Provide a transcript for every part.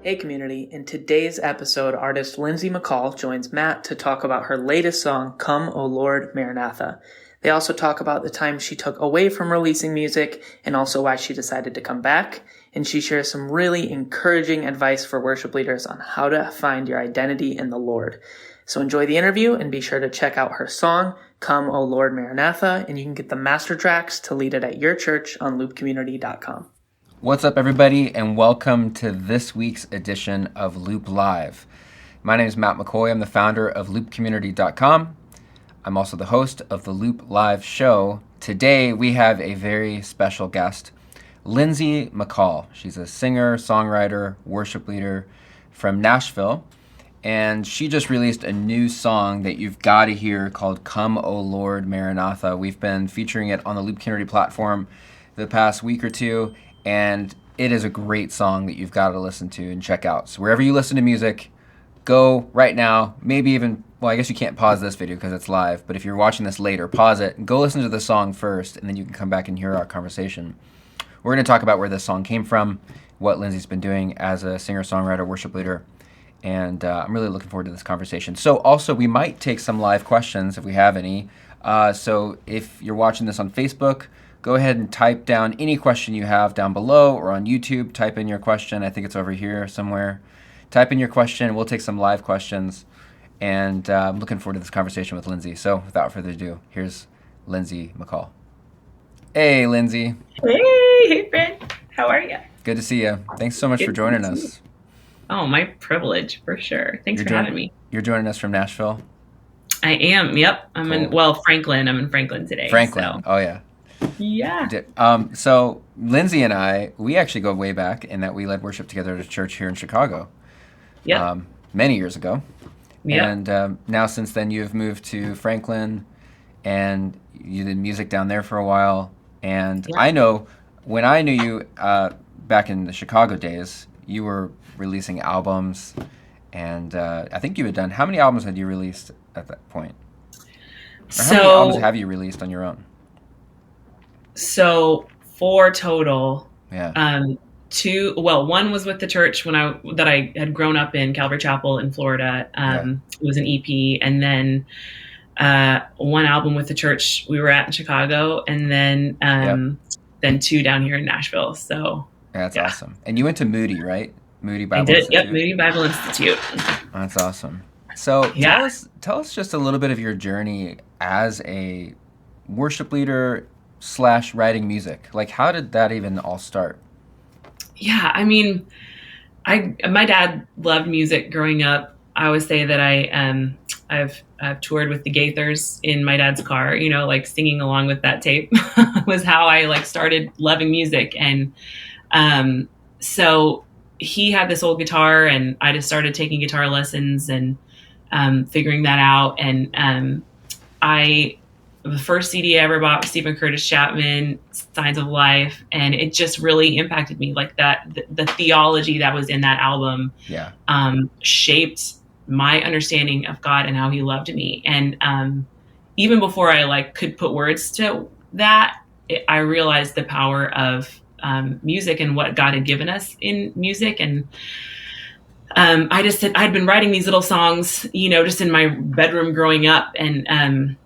Hey community, in today's episode, artist Lindsay McCaul joins Matt to talk about her latest song, Come, O Lord, Maranatha. They also talk about the time she took away from releasing music and also why she decided to come back. And she shares some really encouraging advice for worship leaders on how to find your identity in the Lord. So enjoy the interview and be sure to check out her song, Come, O Lord, Maranatha, and you can get the master tracks to lead it at your church on loopcommunity.com. What's up, everybody, and welcome to this week's edition of Loop Live. My name is Matt McCaul. I'm the founder of loopcommunity.com. I'm also the host of the Loop Live show. Today, we have a very special guest, Lindsay McCaul. She's a singer, songwriter, worship leader from Nashville, and she just released a new song that you've got to hear called Come, O Lord, Maranatha. We've been featuring it on the Loop Community platform the past week or two, and it is a great song that you've got to listen to and check out. So wherever you listen to music, go right now, maybe even, well, I guess you can't pause this video because it's live, but if you're watching this later, pause it and go listen to the song first, and then you can come back and hear our conversation. We're going to talk about where this song came from, what Lindsay's been doing as a singer-songwriter, worship leader, and I'm really looking forward to this conversation. So also, we might take some live questions if we have any. So if you're watching this on Facebook, go ahead and type down any question you have down below, or on YouTube, type in your question. I think it's over here somewhere. Type in your question. We'll take some live questions, and I'm looking forward to this conversation with Lindsay. So without further ado, here's Lindsay McCaul. Hey, Lindsay. Hey, friend. How are you? Good to see you. Thanks so much for joining us. Oh, my privilege, for sure. Thanks for having me. You're joining us from Nashville? I am, yep. I'm cool. in Franklin. I'm in Franklin today. Franklin, so. Oh, yeah. Yeah. So Lindsay and I, we actually go way back in that we led worship together at a church here in Chicago. Yeah. Many years ago. Yeah. And now since then you've moved to Franklin and you did music down there for a while. And yeah. I know when I knew you back in the Chicago days, you were releasing albums, and I think you had done, how many albums had you released at that point? Or how many albums have you released on your own? So 4 total. Yeah. 2. Well, one was with the church that I had grown up in, Calvary Chapel in Florida. It was an EP, and then one album with the church we were at in Chicago, and then 2 down here in Nashville. So that's awesome. And you went to Moody, right? Moody Bible Institute. Yep, Moody Bible Institute. That's awesome. So tell us just a little bit of your journey as a worship leader / writing music. Like, how did that even all start? Yeah, I mean, my dad loved music growing up. I always say that I've toured with the Gaithers in my dad's car, like singing along with that tape was how I started loving music. And so he had this old guitar, and I just started taking guitar lessons and figuring that out. And the first CD I ever bought was Stephen Curtis Chapman, Signs of Life, and it just really impacted me. Like the theology that was in that album shaped my understanding of God and how he loved me. And even before I could put words to that, I realized the power of music and what God had given us in music. And I'd been writing these little songs, just in my bedroom growing up. And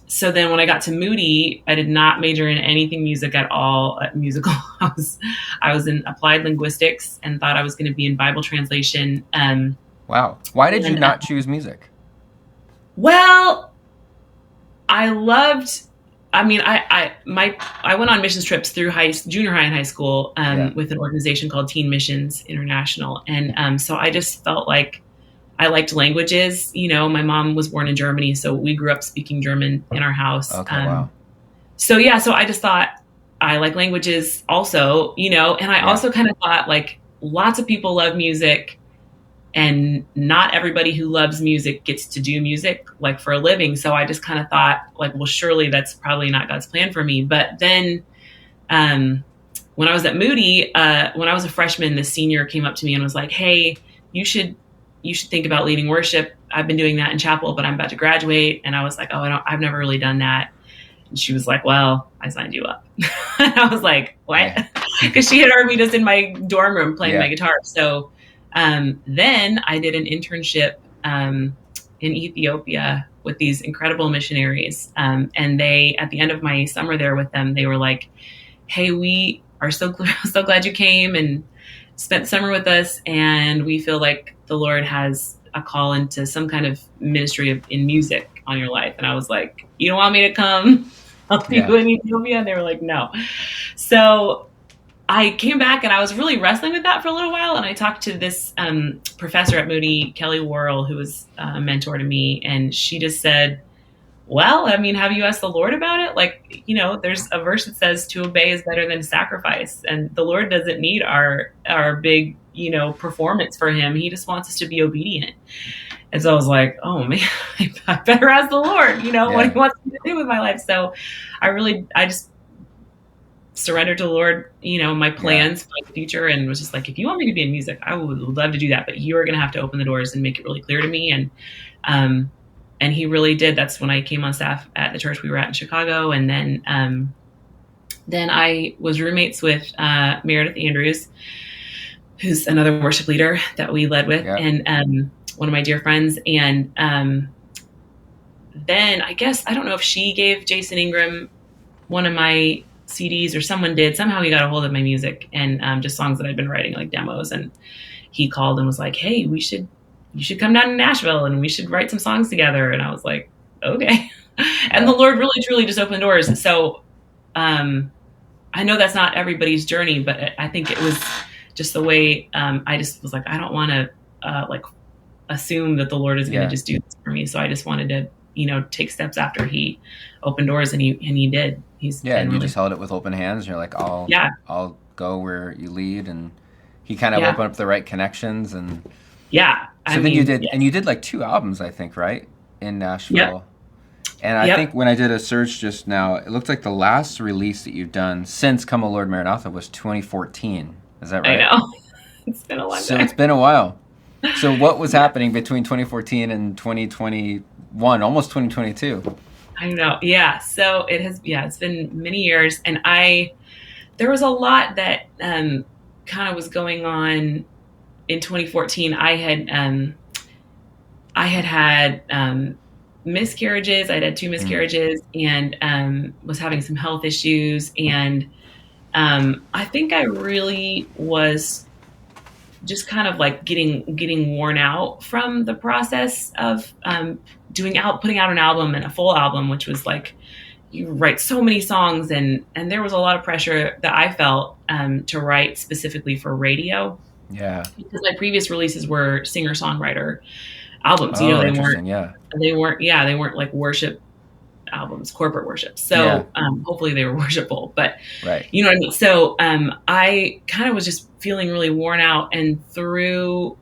so then when I got to Moody, I did not major in anything music at all, musical. I was in applied linguistics and thought I was going to be in Bible translation. Wow. Why did you not choose music? Well, I went on missions trips through junior high and high school with an organization called Teen Missions International. And so I just felt like I liked languages. My mom was born in Germany, so we grew up speaking German in our house. Okay, wow. So I just thought I like languages also, and I also kind of thought lots of people love music, and not everybody who loves music gets to do music for a living. So I just kind of thought well, surely that's probably not God's plan for me. But then when I was at Moody, when I was a freshman, the senior came up to me and was like, hey, you should think about leading worship. I've been doing that in chapel, but I'm about to graduate. And I was like, oh, I've never really done that. And she was like, well, I signed you up. And I was like, what? Because she had heard me just in my dorm room playing my guitar. So Then I did an internship in Ethiopia with these incredible missionaries. And they, at the end of my summer there with them, they were like, hey, we are so glad you came and spent summer with us. And we feel like the Lord has a call into some kind of ministry in music on your life. And I was like, you don't want me to come help you in Ethiopia? And they were like, no. So I came back and I was really wrestling with that for a little while. And I talked to this professor at Moody, Kelly Worrell, who was a mentor to me. And she just said, well, I mean, have you asked the Lord about it? Like, there's a verse that says to obey is better than sacrifice. And the Lord doesn't need our big, performance for him. He just wants us to be obedient. And so I was like, oh man, I better ask the Lord, what he wants me to do with my life. So I just surrendered to the Lord, my plans for the future, and was just like, if you want me to be in music, I would love to do that, but you are going to have to open the doors and make it really clear to me. And he really did. That's when I came on staff at the church we were at in Chicago. And then I was roommates with Meredith Andrews, who's another worship leader that we led with, and one of my dear friends. And then I guess, I don't know if she gave Jason Ingram one of my CDs or someone did. Somehow he got a hold of my music and just songs that I'd been writing, like demos. And he called and was like, hey, you should come down to Nashville and we should write some songs together. And I was like, okay. And the Lord really, truly just opened doors. So I know that's not everybody's journey, but I think it was just the way I just was like, I don't want to assume that the Lord is going to just do this for me. So I just wanted to, take steps after he opened doors, and he did. He's and you just held it with open hands. You're like, I'll go where you lead. And he kind of opened up the right connections. And you did, and you did like 2 albums, I think, right? In Nashville. Yep. And I think when I did a search just now, it looked like the last release that you've done since Come O Lord Maranatha was 2014. Is that right? I know. It's been a long time. So it's been a while. So what was happening between 2014 and 2021, almost 2022? I know. Yeah. So it's been many years. And there was a lot that kind of was going on in 2014. I had miscarriages. I'd had 2 miscarriages and was having some health issues. And I think I really was just kind of like getting worn out from the process of putting out an album, and a full album, which was like, you write so many songs, and there was a lot of pressure that I felt to write specifically for radio. Yeah. Because my previous releases were singer-songwriter albums. They weren't like worship albums, corporate worship. So hopefully they were worshipful, but you know what I mean? So I kind of was just feeling really worn out, and through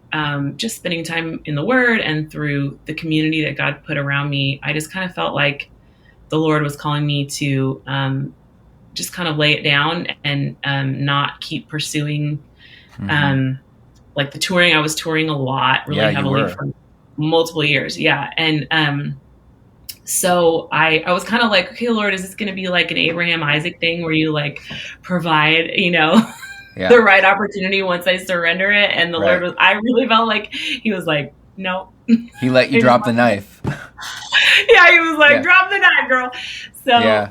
just spending time in the Word and through the community that God put around me, I just kind of felt like the Lord was calling me to just kind of lay it down and not keep pursuing like the touring. I was touring a lot, really heavily for multiple years. Yeah. And so I was kind of like, okay, Lord, is this going to be like an Abraham Isaac thing where you like provide, the right opportunity once I surrender it? And the Lord I really felt like he was like, no. He let you drop the knife. Yeah, he was like, drop the knife, girl. So,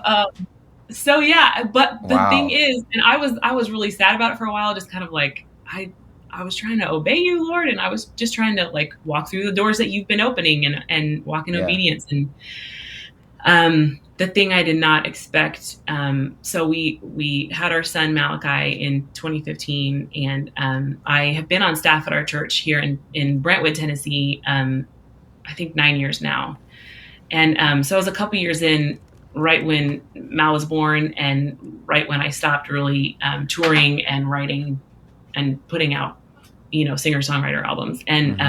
but the thing is, and I was really sad about it for a while, just kind of like, I was trying to obey you, Lord, and I was just trying to like walk through the doors that you've been opening and walk in obedience. And the thing I did not expect. So we had our son Malachi in 2015, and I have been on staff at our church here in Brentwood, Tennessee, I think 9 years now. And so I was a couple years in, right when Mal was born, and right when I stopped really touring and writing and putting out, singer-songwriter albums. And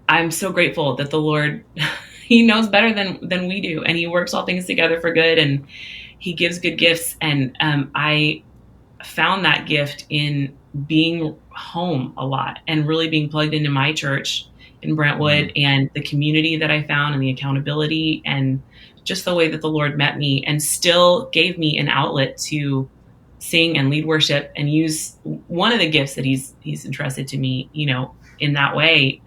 I'm so grateful that the Lord, he knows better than we do, and he works all things together for good, and he gives good gifts. And I found that gift in being home a lot and really being plugged into my church in Brentwood and the community that I found and the accountability and just the way that the Lord met me and still gave me an outlet to sing and lead worship and use one of the gifts that he's entrusted to me, in that way,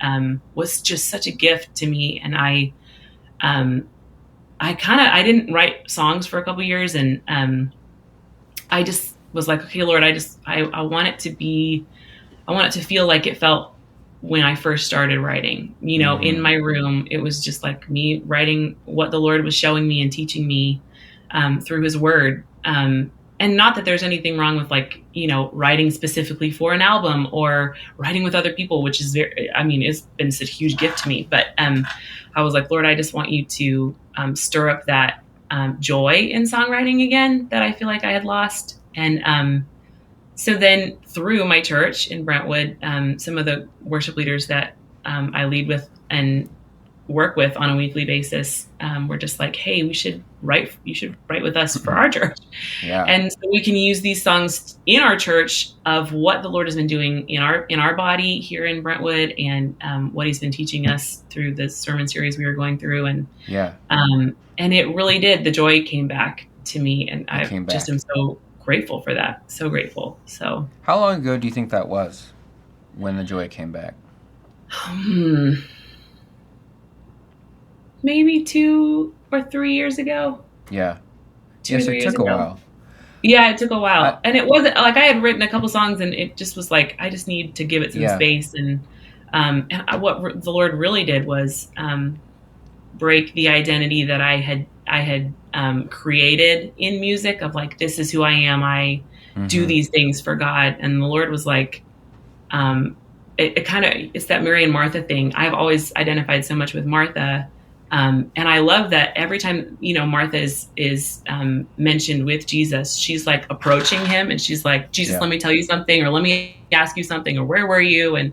was just such a gift to me. And I didn't write songs for a couple years, and I just was like, okay, Lord, I want it to feel like it felt when I first started writing, in my room. It was just like me writing what the Lord was showing me and teaching me through his word. And not that there's anything wrong with writing specifically for an album or writing with other people, which is it's been such a huge gift to me. But I was like, Lord, I just want you to stir up that joy in songwriting again that I feel like I had lost. And so then through my church in Brentwood, some of the worship leaders that I lead with and work with on a weekly basis were just like, hey, you should write with us for our church. Yeah. And so we can use these songs in our church of what the Lord has been doing in our body here in Brentwood, and what he's been teaching us through the sermon series we were going through. And and it really did. The joy came back to me, and I just am so grateful for that. So grateful. So how long ago do you think that was when the joy came back? Maybe 2 or 3 years ago. Yeah. 2 or 3 years ago. It took a while. Yeah, it took a while. And it wasn't like I had written a couple songs, and it just was like, I just need to give it some space. And what the Lord really did was break the identity that I had created in music of like, this is who I am. I do these things for God. And the Lord was like, it's that Mary and Martha thing. I've always identified so much with Martha. And I love that every time, Martha is mentioned with Jesus, she's like approaching him and she's like, Jesus, let me tell you something, or let me ask you something, or where were you? And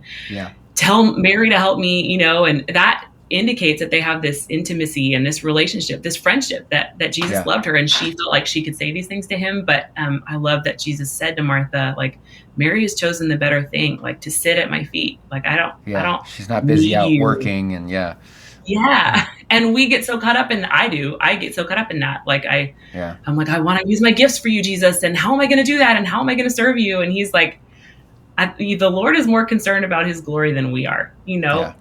tell Mary to help me, and that indicates that they have this intimacy and this relationship, this friendship that Jesus loved her, and she felt like she could say these things to him. But I love that Jesus said to Martha, like, Mary has chosen the better thing, like to sit at my feet. Like, I don't, she's not busy out working and Yeah. And we get so caught up in, I get so caught up in that. Like I'm like, I want to use my gifts for you, Jesus. And how am I going to do that? And how am I going to serve you? And he's like, the Lord is more concerned about his glory than we are, I'm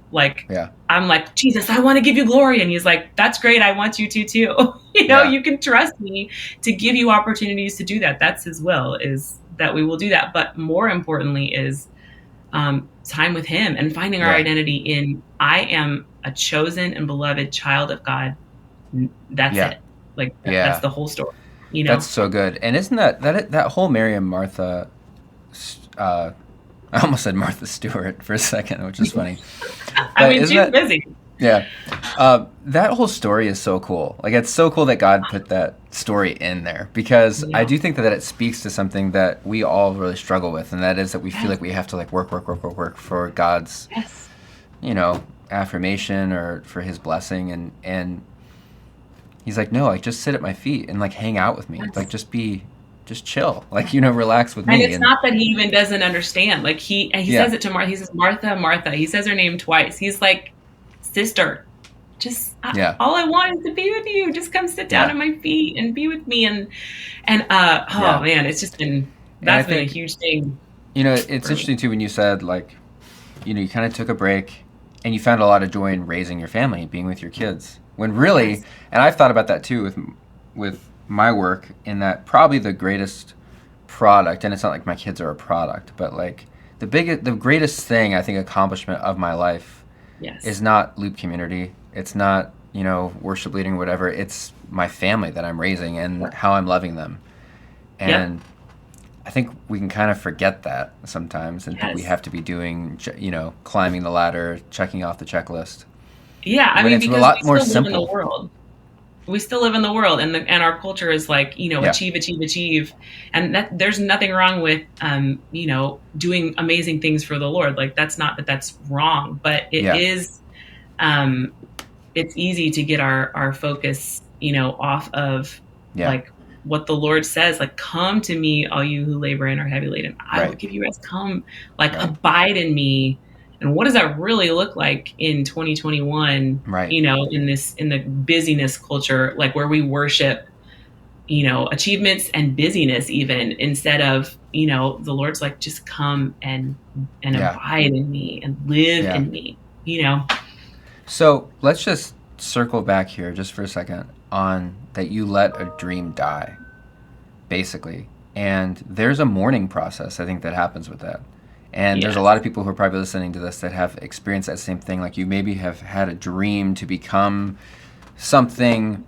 like, Jesus, I want to give you glory. And he's like, that's great. I want you to too. You can trust me to give you opportunities to do that. That's his will, is that we will do that. But more importantly is time with him and finding our identity in, I am a chosen and beloved child of God. That's it. Like, that's the whole story. That's so good. And isn't that whole Mary and Martha, I almost said Martha Stewart for a second, which is funny. She's busy. Yeah. That whole story is so cool. Like, it's so cool that God put that story in there, because I do think that it speaks to something that we all really struggle with, and that is that we feel like we have to like work for God's, affirmation or for his blessing. And he's like, no, like, just sit at my feet and like hang out with me. Like, just chill, like, relax with me. And it's not that he even doesn't understand. Like he says it to Martha. He says, Martha, Martha. He says her name twice. He's like, sister, just all I want is to be with you. Just come sit down at my feet and be with me. And man, it's just been, that's been a huge thing. It's interesting too when you said like, you kind of took a break and you found a lot of joy in raising your family and being with your kids. When really, and I've thought about that too with my work, in that probably the greatest product, and it's not like my kids are a product, but like the greatest thing, I think, accomplishment of my life is not Loop Community. It's not, worship leading or whatever. It's my family that I'm raising and how I'm loving them. And I think we can kind of forget that sometimes, and think we have to be doing, climbing the ladder, checking off the checklist. Yeah, it's because a lot we more still live simple. in the world. We still live in the world, and our culture is like, achieve. And that there's nothing wrong with, doing amazing things for the Lord. Like, that's wrong, but it is, it's easy to get our focus, off of like what the Lord says, like, come to me, all you who labor and are heavy laden. I will give you rest. Come, like, abide in me. And what does that really look like in 2021? In the busyness culture, like where we worship, achievements and busyness even, instead of, the Lord's like, just come and abide in me and live in me, So let's just circle back here just for a second on that you let a dream die, basically. And there's a mourning process, I think, that happens with that. And there's a lot of people who are probably listening to this that have experienced that same thing. Like, you maybe have had a dream to become something,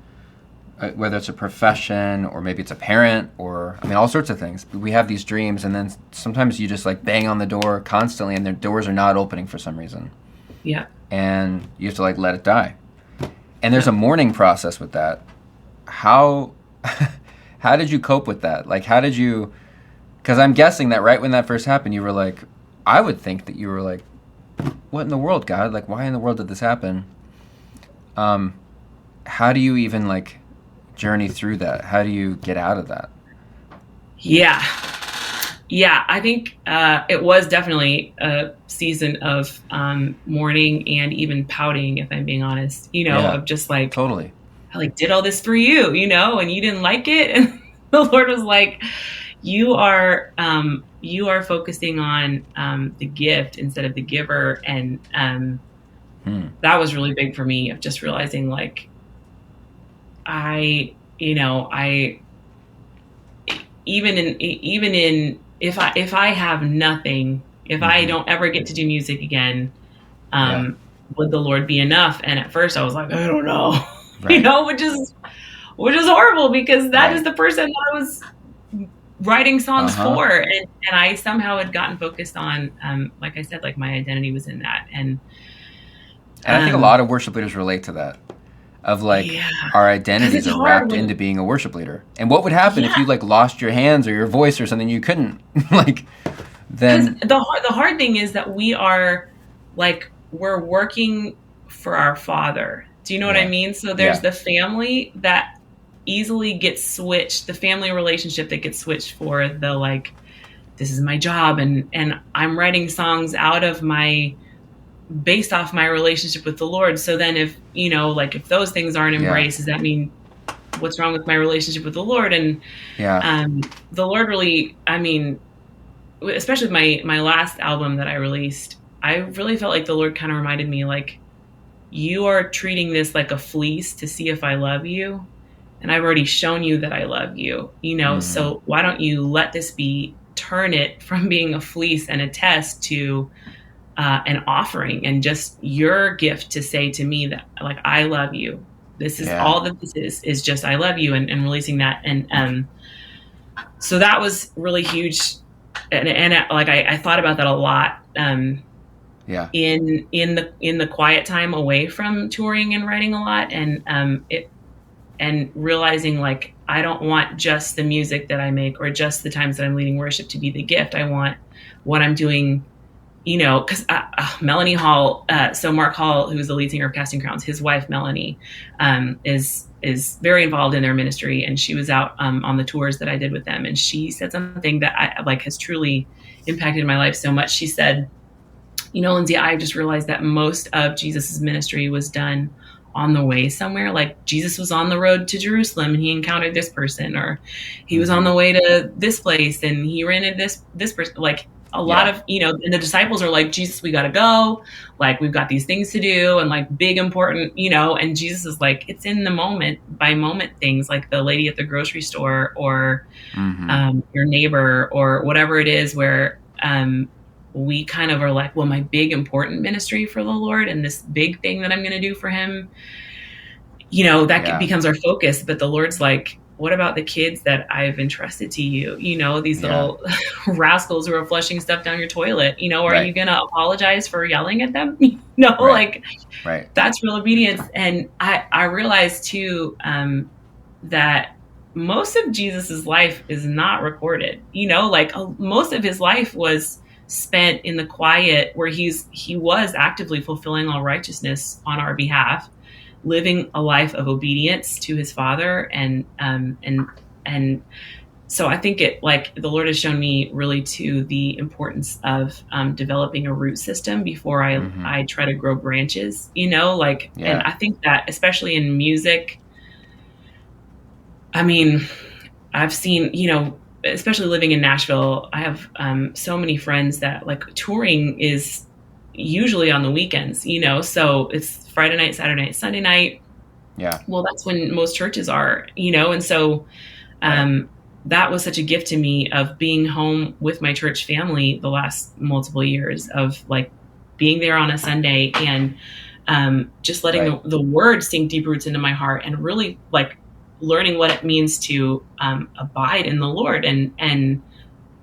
whether it's a profession or maybe it's a parent or, all sorts of things. We have these dreams, and then sometimes you just like bang on the door constantly and the doors are not opening for some reason. Yeah. And you have to like let it die. And there's a mourning process with that. How did you cope with that? Like, how did you, because I'm guessing that right when that first happened, you were like, I would think that you were like, what in the world, God? Like, why in the world did this happen? How do you even like journey through that? How do you get out of that? Yeah, I think it was definitely a season of mourning and even pouting, if I'm being honest, of just like, totally, I like did all this for you, and you didn't like it. And the Lord was like, you are focusing on the gift instead of the giver. And that was really big for me, of just realizing like, even in if I have nothing, if I don't ever get to do music again, would the Lord be enough? And at first I was like, I don't know, which is horrible, because that is the person that I was writing songs for. And I somehow had gotten focused on, like I said, like my identity was in that. And I think a lot of worship leaders relate to that. Of like, our identities are wrapped into being a worship leader. And what would happen if you like lost your hands or your voice or something, you couldn't like, then the hard thing is that we are like, we're working for our Father. Do you know what I mean? So there's the family that easily gets switched, the family relationship that gets switched for the like, this is my job, and I'm writing songs based off my relationship with the Lord. So then if, if those things aren't embraced, does that mean what's wrong with my relationship with the Lord? And the Lord really, especially with my last album that I released, I really felt like the Lord kind of reminded me, like, you are treating this like a fleece to see if I love you. And I've already shown you that I love you, so why don't you let this turn it from being a fleece and a test to an offering, and just your gift to say to me that, like, I love you. This is all that this is just, I love you, and releasing that. And so that was really huge. And like, I thought about that a lot. In the quiet time away from touring and writing a lot, and realizing like, I don't want just the music that I make or just the times that I'm leading worship to be the gift. I want what I'm doing, because Melanie Hall, so Mark Hall, who is the lead singer of Casting Crowns, his wife Melanie, is very involved in their ministry, and she was out on the tours that I did with them, and she said something that I like has truly impacted my life so much. She said, Lindsay, I just realized that most of Jesus's ministry was done on the way somewhere. Like, Jesus was on the road to Jerusalem and he encountered this person, or he was on the way to this place and he ran into this person. Like, a lot of, and the disciples are like, Jesus, we got to go. Like, we've got these things to do, and like big, important, and Jesus is like, it's in the moment by moment things, like the lady at the grocery store, or your neighbor, or whatever it is, where we kind of are like, well, my big, important ministry for the Lord and this big thing that I'm going to do for him, that becomes our focus. But the Lord's like, what about the kids that I've entrusted to you? These little rascals who are flushing stuff down your toilet. Are you going to apologize for yelling at them? That's real obedience. And I realized too, that most of Jesus's life is not recorded. Most of his life was spent in the quiet, where he was actively fulfilling all righteousness on our behalf, living a life of obedience to his Father. And so I think the Lord has shown me really too the importance of developing a root system before I try to grow branches, and I think that especially in music, I've seen, especially living in Nashville, I have so many friends that like touring is usually on the weekends, so it's Friday night, Saturday night, Sunday night. Yeah. Well, that's when most churches are, and so that was such a gift to me of being home with my church family the last multiple years of like being there on a Sunday and just letting the word sink deep roots into my heart and really like learning what it means to abide in the Lord and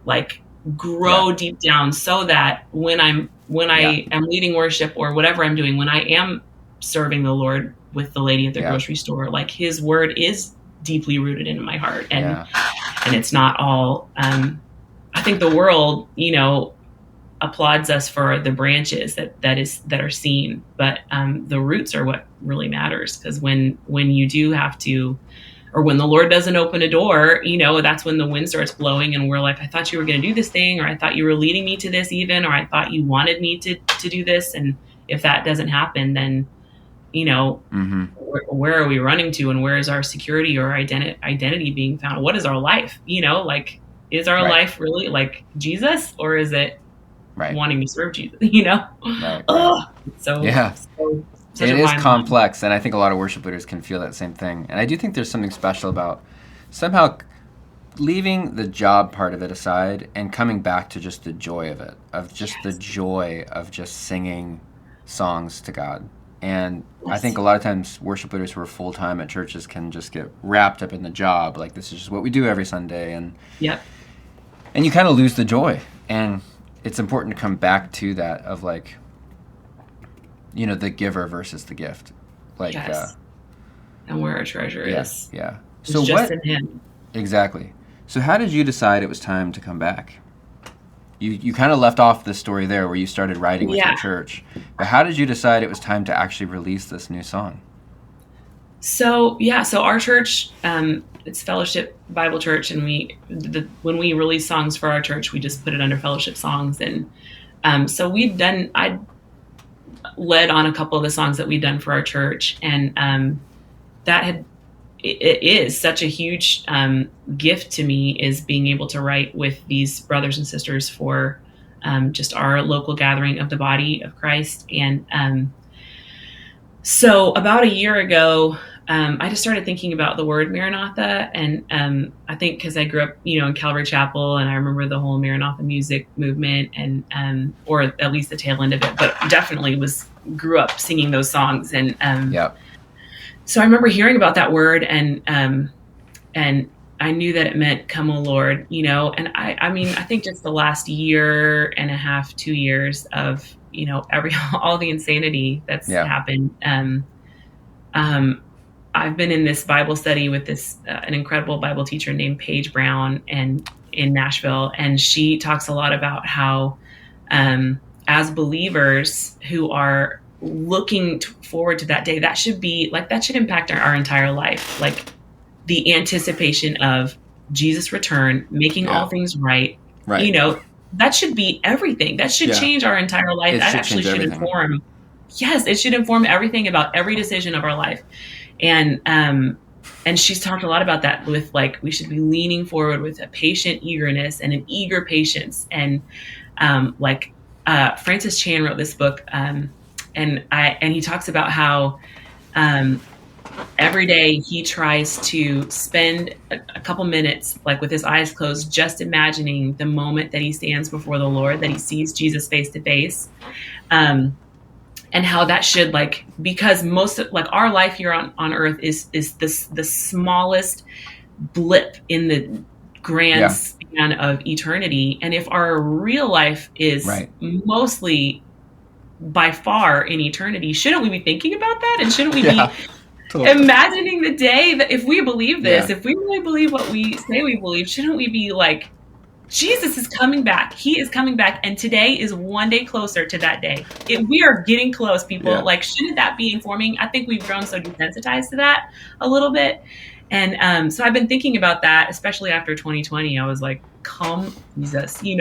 like grow deep down so that when I am leading worship or whatever I'm doing, when I am serving the Lord with the lady at the grocery store, like his word is deeply rooted into my heart. And it's not all, I think the world, applauds us for the branches that are seen, but the roots are what really matters. Because when you do have to, or when the Lord doesn't open a door, that's when the wind starts blowing and we're like, I thought you were going to do this thing, or I thought you were leading me to this even, or I thought you wanted me to do this. And if that doesn't happen, then, where are we running to, and where is our security or identity being found? What is our life? Is our life really like Jesus, or is it wanting to serve Jesus? So it is complex, and I think a lot of worship leaders can feel that same thing. And I do think there's something special about somehow leaving the job part of it aside and coming back to just the joy of it, of just the joy of just singing songs to God. And I think a lot of times worship leaders who are full-time at churches can just get wrapped up in the job. Like, this is just what we do every Sunday. And and you kind of lose the joy. And it's important to come back to that of like, the giver versus the gift. Like, and where our treasure is. Yeah. So just in him. Exactly. So how did you decide it was time to come back? You kind of left off the story there where you started writing with your church. But how did you decide it was time to actually release this new song? So our church, it's Fellowship Bible Church, and when we release songs for our church, we just put it under Fellowship Songs. And so I led on a couple of the songs that we'd done for our church, and it is such a huge gift to me, is being able to write with these brothers and sisters for just our local gathering of the body of Christ. And so about a year ago, I just started thinking about the word Maranatha. And I think because I grew up, in Calvary Chapel, and I remember the whole Maranatha music movement, and or at least the tail end of it, but definitely grew up singing those songs. And so I remember hearing about that word, and I knew that it meant "Come, O Lord," And I think just the last year and a half, 2 years of all the insanity that's happened. I've been in this Bible study with an incredible Bible teacher named Paige Brown, and in Nashville, and she talks a lot about how, as believers who are looking forward to that day, that should impact our entire life. Like the anticipation of Jesus' return, making all things right. That should be everything. That should change our entire life. That actually should inform. Yes, it should inform everything about every decision of our life. And she's talked a lot about that with like, we should be leaning forward with a patient eagerness and an eager patience. And Francis Chan wrote this book, and he talks about how every day he tries to spend a couple minutes, like with his eyes closed, just imagining the moment that he stands before the Lord, that he sees Jesus face to face, and how that should because most our life here on earth is the smallest blip in the grand span of eternity, and if our real life is mostly by far in eternity, shouldn't we be thinking about that? And shouldn't we be imagining the day that, if we believe this, if we really believe what we say we believe, shouldn't we be like, Jesus is coming back. He is coming back. And today is one day closer to that day. We are getting close, people. Shouldn't that be informing? I think we've grown so desensitized to that a little bit. And so I've been thinking about that, especially after 2020. I was like, come, Jesus, we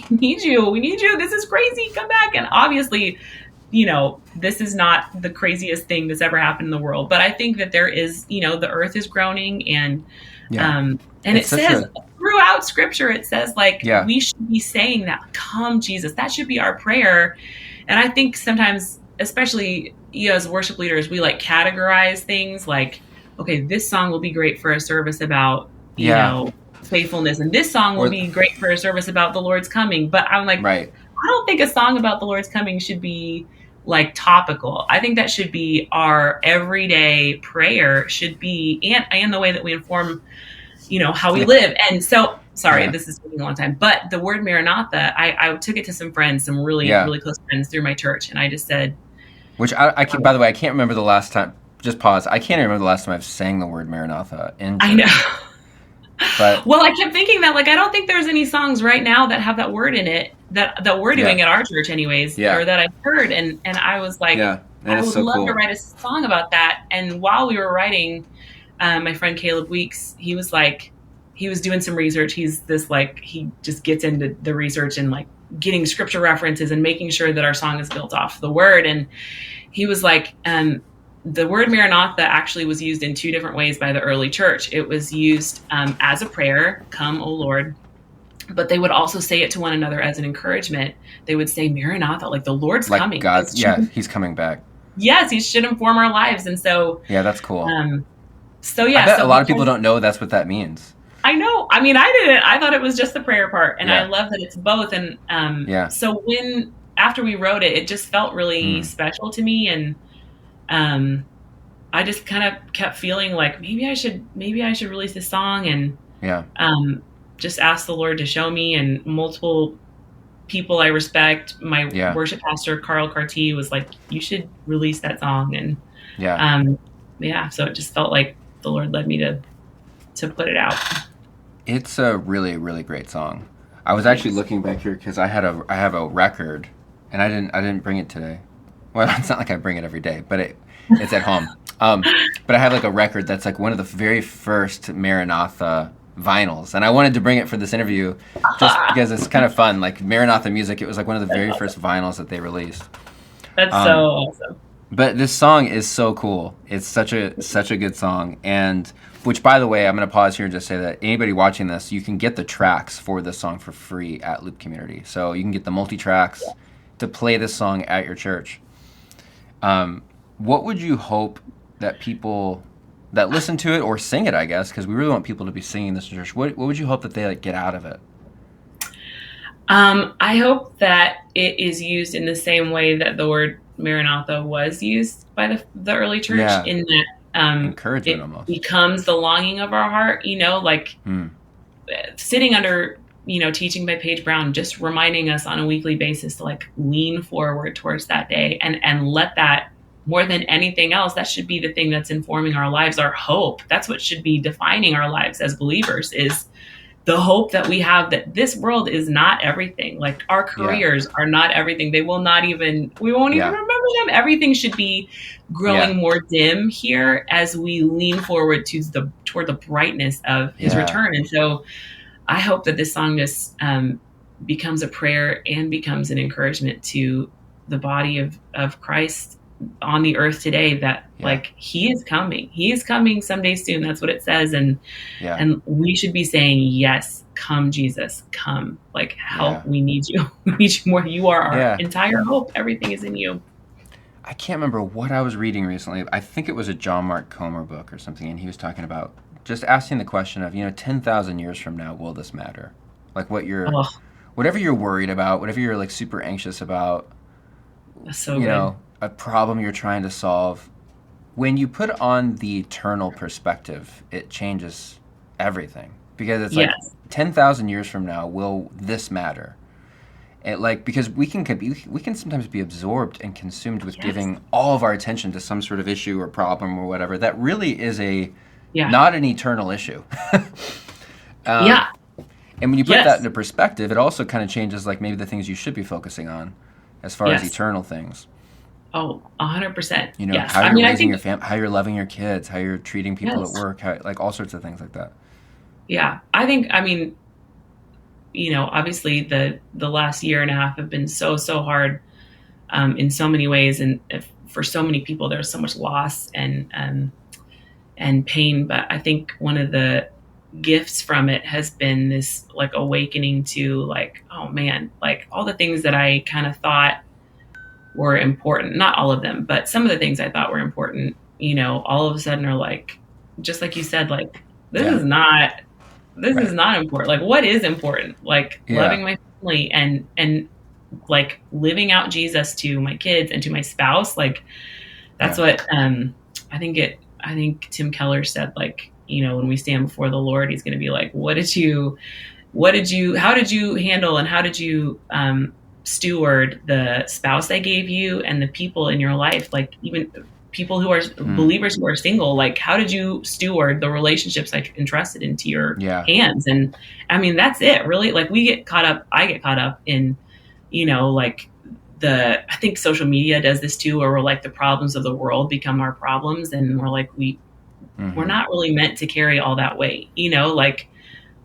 need you. We need you. This is crazy. Come back. And obviously, this is not the craziest thing that's ever happened in the world. But I think that there is, the earth is groaning, and And It's it says throughout scripture, it says like, we should be saying that, come Jesus, that should be our prayer. And I think sometimes, especially as worship leaders, we like categorize things like, okay, this song will be great for a service about, you know, faithfulness. And this song will be great for a service about the Lord's coming. But I'm like, I don't think a song about the Lord's coming should be like topical. I think that should be our everyday prayer, should be, and the way that we inform, you know, how we live. And so, sorry, this is taking a long time, but the word Maranatha, I took it to some friends, some really, really close friends through my church. And I just said, which I can, by the way, I can't remember the last time, just pause. I can't remember the last time I've sang the word Maranatha in church. I know. But well, I kept thinking that, like, I don't think there's any songs right now that have that word in it that we're doing at our church anyways, or that I've heard. And I was like, I would love to write a song about that. And while we were writing, my friend Caleb Weeks, he was doing some research. He's this, like, he just gets into the research and like getting scripture references and making sure that our song is built off the word. And he was like, the word Maranatha actually was used in two different ways by the early church. It was used as a prayer, come, O Lord. But they would also say it to one another as an encouragement. They would say Maranatha, like the Lord's like coming. God, he's coming back. Yes, he should inform our lives. And so... yeah, that's cool. I bet a lot of people don't know that's what that means. I know. I mean, I didn't. I thought it was just the prayer part. And I love that it's both. And so after we wrote it, it just felt really special to me. And I just kind of kept feeling like maybe I should release this song and just ask the Lord to show me. And multiple people I respect, my worship pastor Carl Carty was like, you should release that song. And so it just felt like the Lord led me to put it out. It's a really, really great song. I was actually looking back here because I have a record, and I didn't bring it today. Well, it's not like I bring it every day, but it's at home. But I have like a record that's like one of the very first Maranatha vinyls, and I wanted to bring it for this interview just because it's kind of fun. Like Maranatha music, it was like one of the very first vinyls that they released. That's so awesome. But this song is so cool. It's such a good song. And which, by the way, I'm going to pause here and just say that anybody watching this, you can get the tracks for this song for free at Loop Community. So you can get the multi-tracks to play this song at your church. What would you hope that people that listen to it or sing it, I guess, because we really want people to be singing this in church, what would you hope that they like get out of it? I hope that it is used in the same way that the word Maranatha was used by the early church, in that encouragement, it almost becomes the longing of our heart, like sitting under, teaching by Paige Brown, just reminding us on a weekly basis to like lean forward towards that day and let that, more than anything else, that should be the thing that's informing our lives, our hope. That's what should be defining our lives as believers, is the hope that we have that this world is not everything. Like our careers are not everything. We won't even remember them. Everything should be growing more dim here as we lean forward toward the brightness of his return. And so I hope that this song just becomes a prayer and becomes an encouragement to the body of Christ on the earth today, that like he is coming someday soon. That's what it says. And we should be saying, yes, come Jesus, come, like help. We need you. We need you more. You are our entire hope. Everything is in you. I can't remember what I was reading recently. I think it was a John Mark Comer book or something. And he was talking about just asking the question of, 10,000 years from now, will this matter? Like whatever you're worried about, whatever you're like super anxious about, that's so good. A problem you're trying to solve, when you put on the eternal perspective, it changes everything. Because it's like 10,000 years from now, will this matter? Because we can sometimes be absorbed and consumed with giving all of our attention to some sort of issue or problem or whatever that really is not an eternal issue. And when you put that into perspective, it also kind of changes like maybe the things you should be focusing on as far as eternal things. Oh, 100%. How you're raising your family, how you're loving your kids, how you're treating people at work, like all sorts of things like that. Yeah, obviously the last year and a half have been so hard in so many ways, and for so many people there's so much loss and pain. But I think one of the gifts from it has been this like awakening to like, oh man, like all the things that I kind of thought were important, not all of them, but some of the things I thought were important, all of a sudden are like, just like you said, like, this is not important. Like, what is important? Like loving my family and like living out Jesus to my kids and to my spouse. Like that's what, I think Tim Keller said, like, when we stand before the Lord, he's going to be like, how did you handle and how did you, steward the spouse I gave you and the people in your life? Like even people who are believers who are single, like how did you steward the relationships I entrusted into your hands? And I mean, that's it really. Like I get caught up in, like I think social media does this too, where we're like the problems of the world become our problems. And we're like, we're not really meant to carry all that weight, like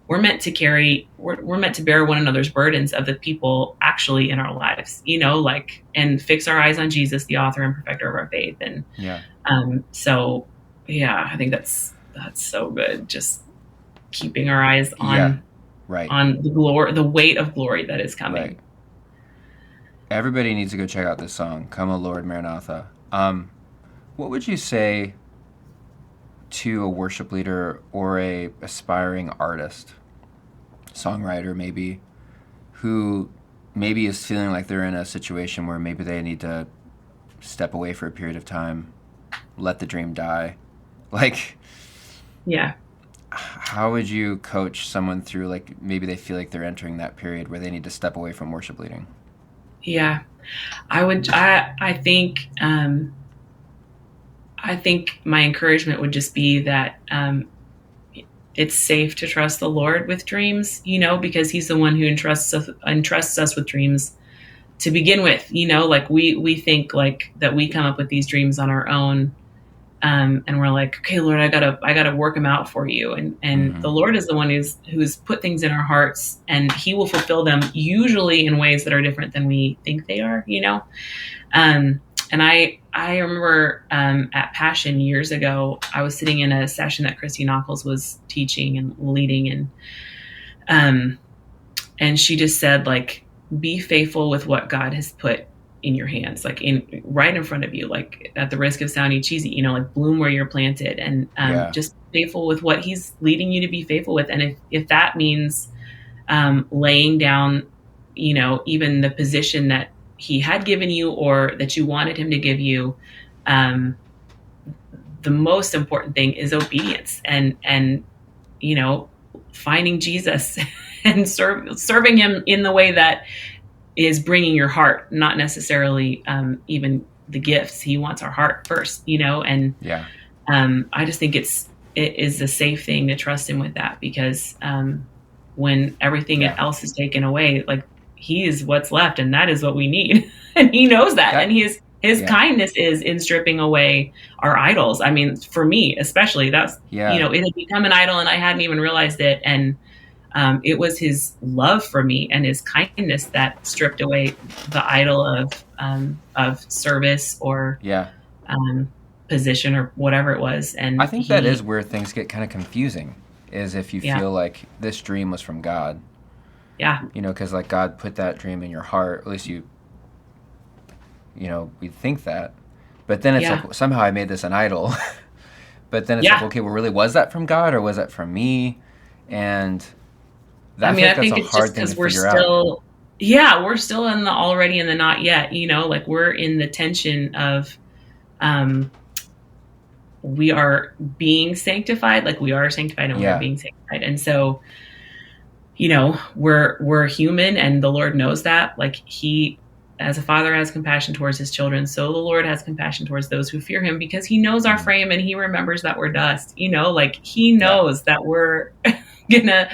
we're meant to bear one another's burdens of the people actually in our lives, like, and fix our eyes on Jesus, the author and perfecter of our faith. And, so yeah, I think that's so good. Just keeping our eyes on, on the weight of glory that is coming. Right. Everybody needs to go check out this song, Come, O Lord, Maranatha. What would you say to a worship leader or a aspiring artist, songwriter maybe, who maybe is feeling like they're in a situation where maybe they need to step away for a period of time, let the dream die? Like, how would you coach someone through, like, maybe they feel like they're entering that period where they need to step away from worship leading? Yeah, I think my encouragement would just be that it's safe to trust the Lord with dreams, because he's the one who entrusts us with dreams to begin with. Like we think like that we come up with these dreams on our own. And we're like, okay, Lord, I gotta work them out for you. And the Lord is the one who's put things in our hearts, and he will fulfill them usually in ways that are different than we think they are, And I remember at Passion years ago, I was sitting in a session that Christy Nockels was teaching and leading, and she just said, like, be faithful with what God has put in your hands, like right in front of you, like at the risk of sounding cheesy, like bloom where you're planted, and just faithful with what he's leading you to be faithful with. And if that means laying down, even the position that he had given you or that you wanted him to give you, the most important thing is obedience and finding Jesus and serving him in the way that is bringing your heart, not necessarily even the gifts. He wants our heart first, and I just think it is a safe thing to trust him with that, because when everything else is taken away, like, he is what's left, and that is what we need. And he knows that. And his kindness is in stripping away our idols. I mean, for me, especially, that's, it had become an idol and I hadn't even realized it. And it was his love for me and his kindness that stripped away the idol of service or position or whatever it was. And I think that is where things get kind of confusing, is if you feel like this dream was from God. Yeah. Because like God put that dream in your heart, at least we think that. But then it's like, somehow I made this an idol. But then it's like, okay, well, really, was that from God or was that from me? And I think it's just because we're still, we're still in the already and the not yet, like we're in the tension of, we are being sanctified, like we are sanctified and we're being sanctified. And so, we're human, and the Lord knows that. Like, he, as a father, has compassion towards his children, so the Lord has compassion towards those who fear him, because he knows our frame and he remembers that we're dust, like he knows that we're gonna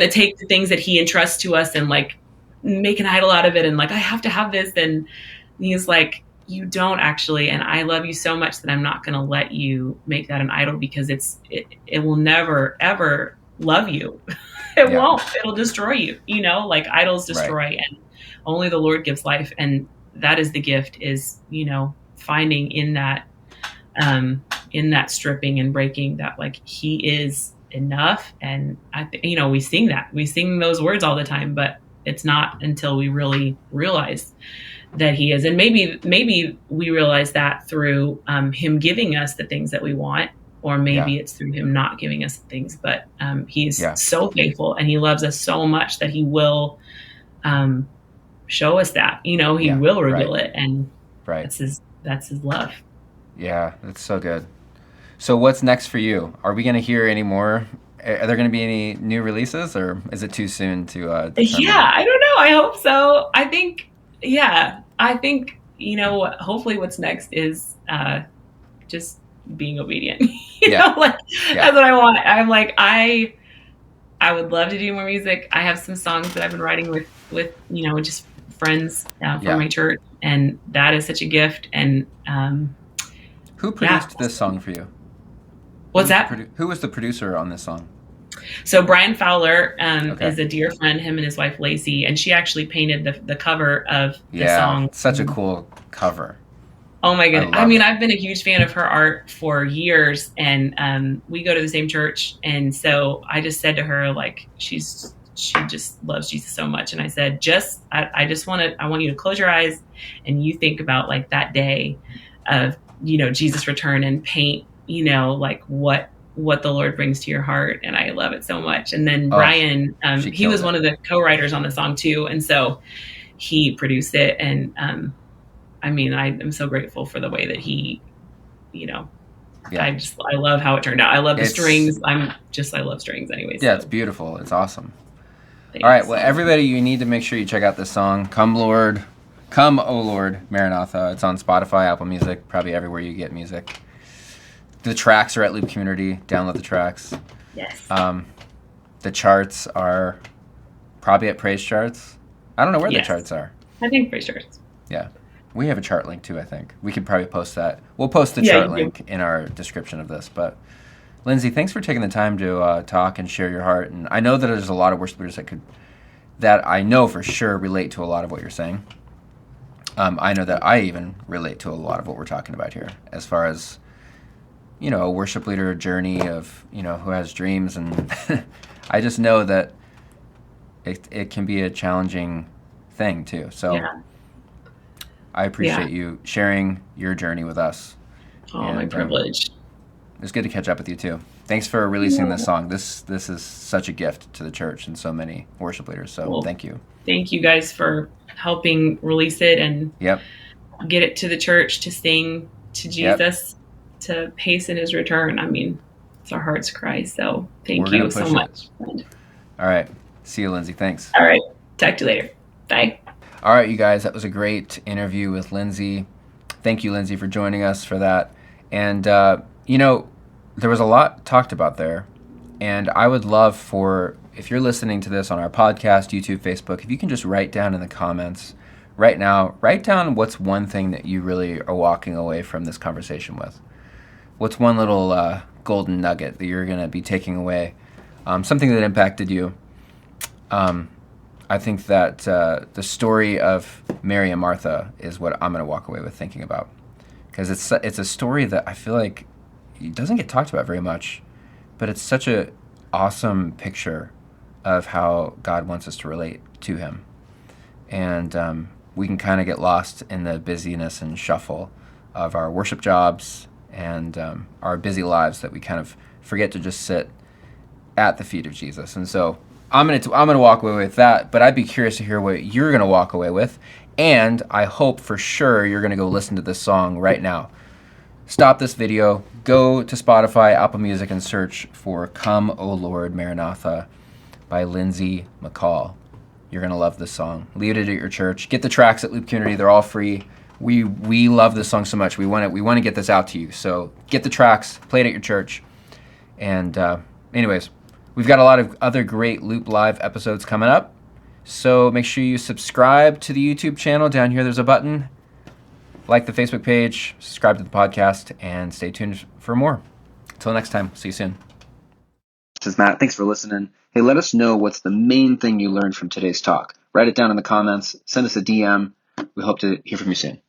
take the things that he entrusts to us and like make an idol out of it. And like, I have to have this. And he's like, you don't actually. And I love you so much that I'm not going to let you make that an idol, because it will never, ever love you. It won't. It'll destroy you. Like idols destroy, and only the Lord gives life. And that is the gift, is, finding in that stripping and breaking that, like, he is enough. And we sing those words all the time, but it's not until we really realize that he is. And maybe we realize that through him giving us the things that we want, or maybe it's through him not giving us the things. But he's so faithful, and he loves us so much that he will show us that. He will reveal it, and that's his love. Yeah, that's so good. So what's next for you? Are we going to hear any more? Are there going to be any new releases, or is it too soon to determine? Yeah, I don't know. I hope so. I think, hopefully what's next is just being obedient. That's what I want. I'm like, I would love to do more music. I have some songs that I've been writing with just friends from my church, and that is such a gift. And who produced this song for you? What's that? Who was the producer on this song? So Brian Fowler is a dear friend, him and his wife Lacey, and she actually painted the cover of the song. Such a cool cover. Oh my goodness. I've been a huge fan of her art for years, and we go to the same church. And so I just said to her, like, she just loves Jesus so much. And I said, I want you to close your eyes and you think about like that day of, Jesus' return, and paint, like what the Lord brings to your heart. And I love it so much. And then Brian, he was one of the co-writers on the song too. And so he produced it. And, I'm so grateful for the way that he, I love how it turned out. I love the strings. I love strings anyways. Yeah, it's beautiful. It's awesome. Thanks. All right. Well, everybody, you need to make sure you check out this song, Come, O Lord, Maranatha. It's on Spotify, Apple Music, probably everywhere you get music. The tracks are at Loop Community. Download the tracks. Yes. The charts are probably at Praise Charts. I don't know where the charts are. I think Praise Charts. Yeah. We have a chart link too, I think. We could probably post that. We'll post the chart link in our description of this. But Lindsay, thanks for taking the time to talk and share your heart. And I know that there's a lot of worship leaders that I know for sure relate to a lot of what you're saying. I know that I even relate to a lot of what we're talking about here, as far as, a worship leader journey of, who has dreams. And I just know that it can be a challenging thing too. So I appreciate you sharing your journey with us. Oh, my privilege. It's good to catch up with you too. Thanks for releasing this song. This is such a gift to the church and so many worship leaders. So thank you. Thank you guys for helping release it and get it to the church to sing to Jesus, to hasten his return. It's our heart's cry. So thank you so much. All right. See you, Lindsay. Thanks. All right. Talk to you later. Bye. All right, you guys. That was a great interview with Lindsay. Thank you, Lindsay, for joining us for that. And, there was a lot talked about there. And I would love if you're listening to this on our podcast, YouTube, Facebook, if you can just write down in the comments right now, write down what's one thing that you really are walking away from this conversation with. What's one little golden nugget that you're going to be taking away? Something that impacted you. I think that the story of Mary and Martha is what I'm going to walk away with thinking about. Because it's a story that I feel like it doesn't get talked about very much, but it's such a awesome picture of how God wants us to relate to him. And we can kind of get lost in the busyness and shuffle of our worship jobs and our busy lives that we kind of forget to just sit at the feet of Jesus. And so I'm gonna walk away with that, but I'd be curious to hear what you're gonna walk away with. And I hope for sure you're gonna go listen to this song right now. Stop this video, go to Spotify, Apple Music, and search for Come, O Lord, Maranatha by Lindsay McCaul. You're going to love this song. Lead it at your church. Get the tracks at Loop Community. They're all free. We love this song so much. We want to get this out to you. So get the tracks, play it at your church. And anyways, we've got a lot of other great Loop Live episodes coming up. So make sure you subscribe to the YouTube channel. Down here there's a button. Like the Facebook page, subscribe to the podcast, and stay tuned for more. Until next time, see you soon. This is Matt. Thanks for listening. Hey, let us know what's the main thing you learned from today's talk. Write it down in the comments. Send us a DM. We hope to hear from you soon.